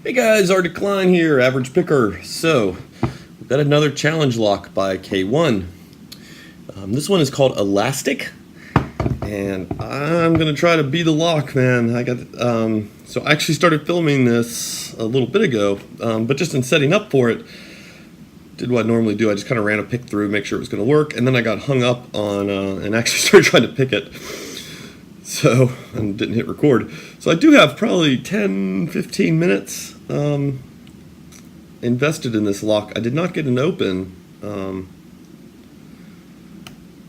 Hey guys, Art Decline here, Average Picker. So, we've got another challenge lock by K1. This one is called Elastic, and I'm gonna try to be the lock, man. So I actually started filming this a little bit ago, but just in setting up for it, did what I normally do. I just kind of ran a pick through, make sure it was gonna work, and then I got hung up on and actually started trying to pick it. So, and didn't hit record. So I do have probably 10-15 minutes invested in this lock. I did not get an open.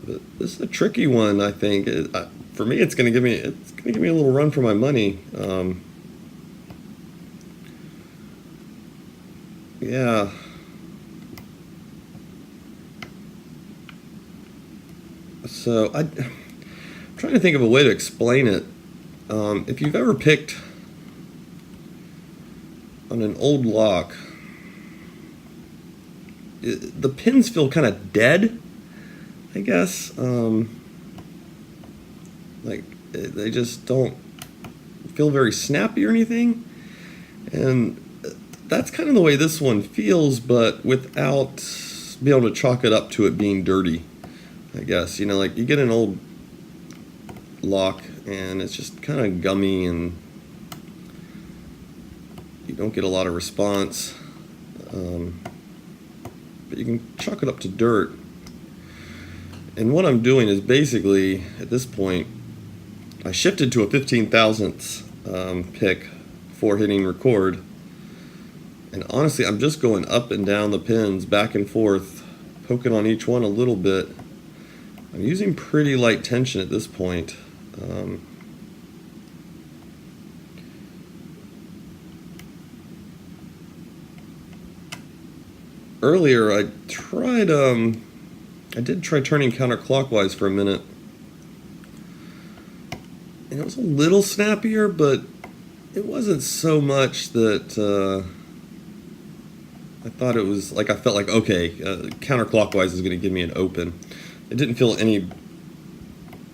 But this is a tricky one, I think. For me, it's gonna give me a little run for my money. Yeah. So I'm trying to think of a way to explain it. If you've ever picked on an old lock, the pins feel kind of dead, I guess. Like they just don't feel very snappy or anything. And that's kind of the way this one feels, but without being able to chalk it up to it being dirty, I guess. You know, like you get an old lock and it's just kind of gummy and you don't get a lot of response, but you can chalk it up to dirt. And what I'm doing is basically at this point I shifted to a 15 thousandths pick for hitting record, and honestly I'm just going up and down the pins, back and forth, poking on each one a little bit. I'm using pretty light tension at this point. Earlier I did try turning counterclockwise for a minute, and it was a little snappier, but it wasn't so much that I thought it was like, I felt like, okay, counterclockwise is going to give me an open. It didn't feel any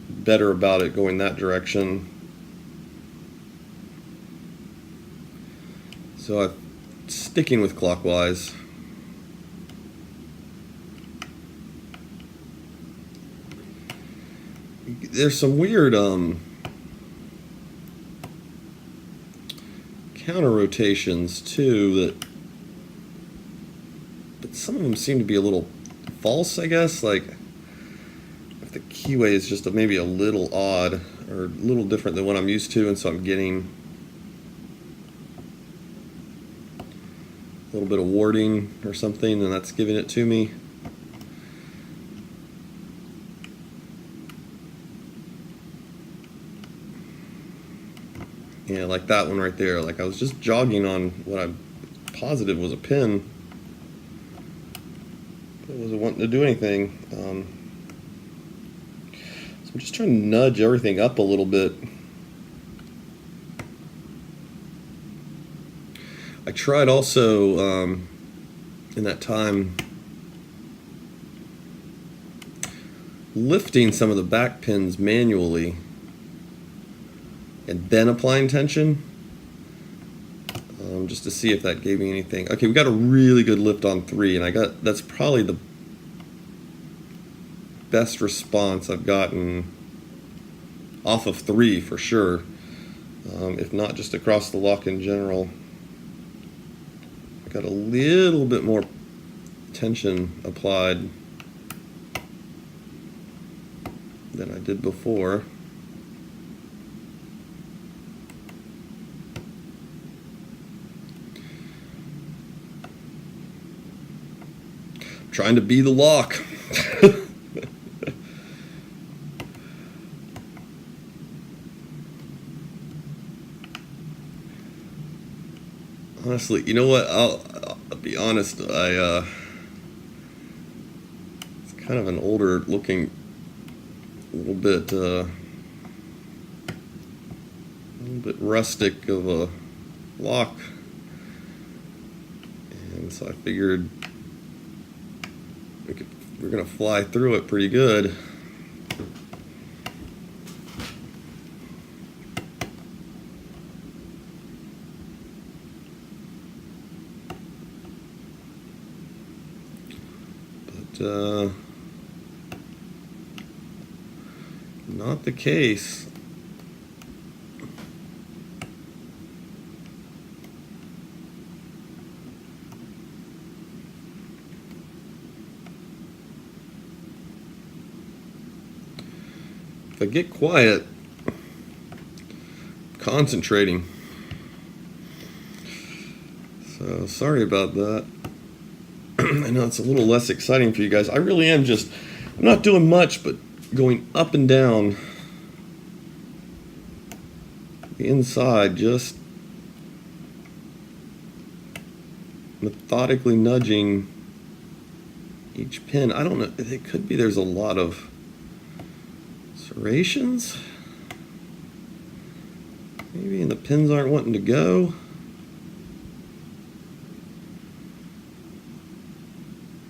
better about it going that direction. So I'm sticking with clockwise. There's some weird counter rotations too, but some of them seem to be a little false, I guess. Like if the keyway is just maybe a little odd or a little different than what I'm used to, and so I'm getting a little bit of warding or something, and that's giving it to me. Yeah, like that one right there. Like I was just jogging on what I'm positive was a pin. It wasn't wanting to do anything. So I'm just trying to nudge everything up a little bit. I tried also in that time lifting some of the back pins manually and then applying tension, just to see if that gave me anything. Okay, we got a really good lift on 3, and that's probably the best response I've gotten off of 3 for sure, if not just across the lock in general. I got a little bit more tension applied than I did before. Trying to be the lock. Honestly, you know what? I'll be honest. It's kind of an older looking, a little bit rustic of a lock, and so I figured we're gonna fly through it pretty good. not the case. If I get quiet, concentrating. So sorry about that. I know it's a little less exciting for you guys. I really am I'm not doing much but going up and down the inside, just methodically nudging each pin. I don't know, it could be there's a lot of serrations maybe, and the pins aren't wanting to go.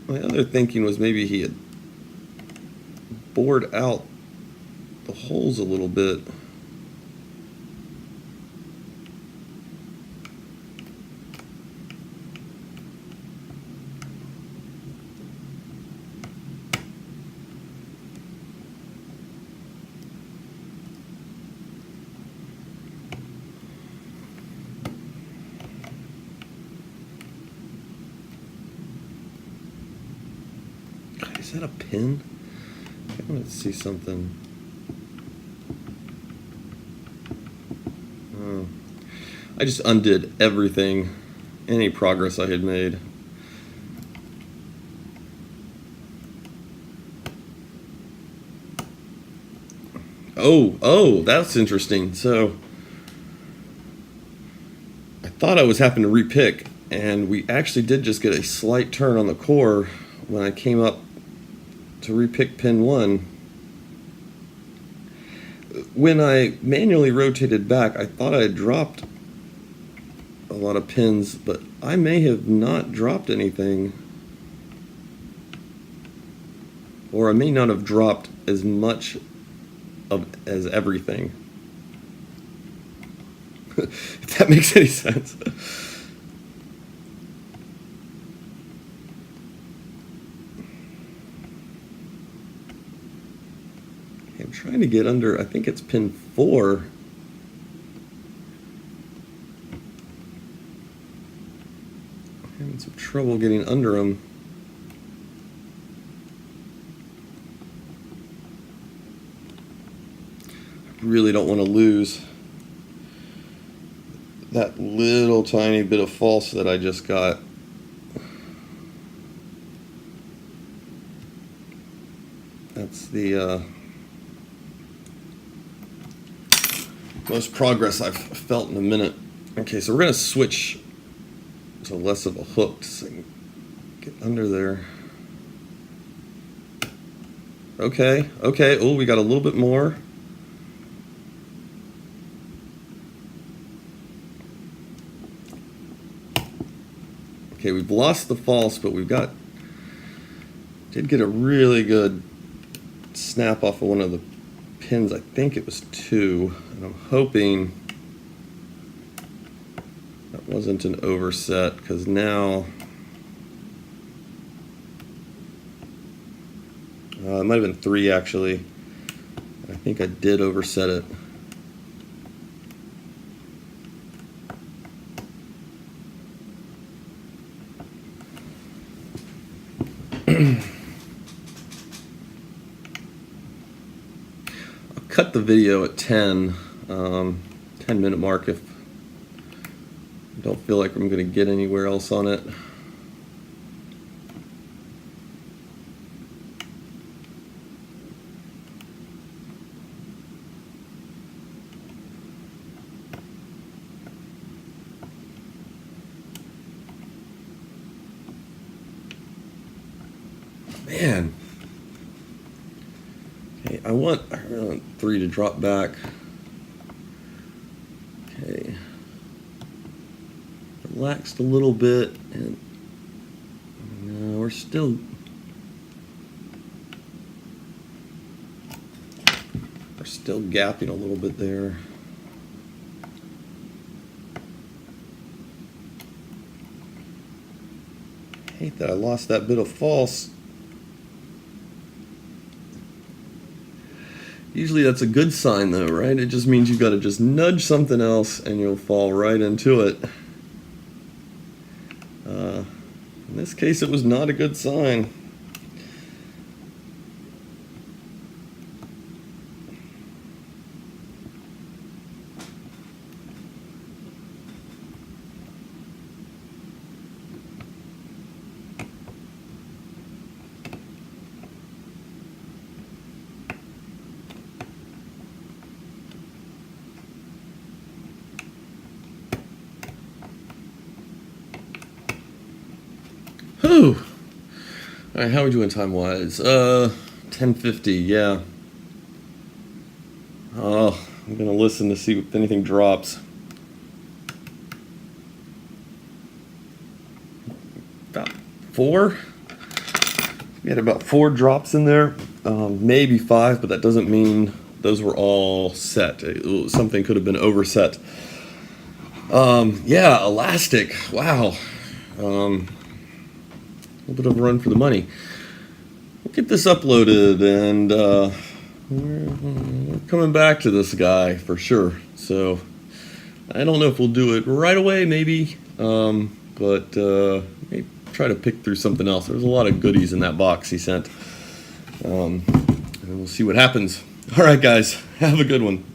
My other thinking was maybe he had bored out the holes a little bit. Is that a pin? I want to see something. Oh. I just undid everything, any progress I had made. Oh, that's interesting. So I thought I was having to repick, and we actually did just get a slight turn on the core when I came up to repick pin 1. When I manually rotated back, I thought I had dropped a lot of pins, but I may have not dropped anything. Or I may not have dropped as much as everything. If that makes any sense. I'm trying to get under, I think it's pin 4. I'm having some trouble getting under them. I really don't want to lose that little tiny bit of false that I just got. That's the most progress I've felt in a minute. Okay, so we're going to switch to less of a hook so I can get under there. Okay. Oh, we got a little bit more. Okay, we've lost the false, but did get a really good snap off of one of the pins. I think it was 2, and I'm hoping that wasn't an overset, because now it might have been 3 actually. I think I did overset it. I'll cut the video at 10-minute mark if I don't feel like I'm going to get anywhere else on it. Man. Okay, I want 3 to drop back. Okay. Relaxed a little bit, and no, we're still gapping a little bit there. I hate that I lost that bit of false. Usually that's a good sign though, right? It just means you've got to just nudge something else and you'll fall right into it. In this case, it was not a good sign. Whew. All right, how are we doing time-wise? 10:50, yeah. Oh, I'm gonna listen to see if anything drops. About 4? We had about 4 drops in there, maybe 5, but that doesn't mean those were all set. Something could have been overset. Yeah, Elastic, wow. A little bit of a run for the money. We'll get this uploaded, and we're coming back to this guy for sure. So I don't know if we'll do it right away, maybe, but maybe try to pick through something else. There's a lot of goodies in that box he sent, and we'll see what happens. All right, guys, have a good one.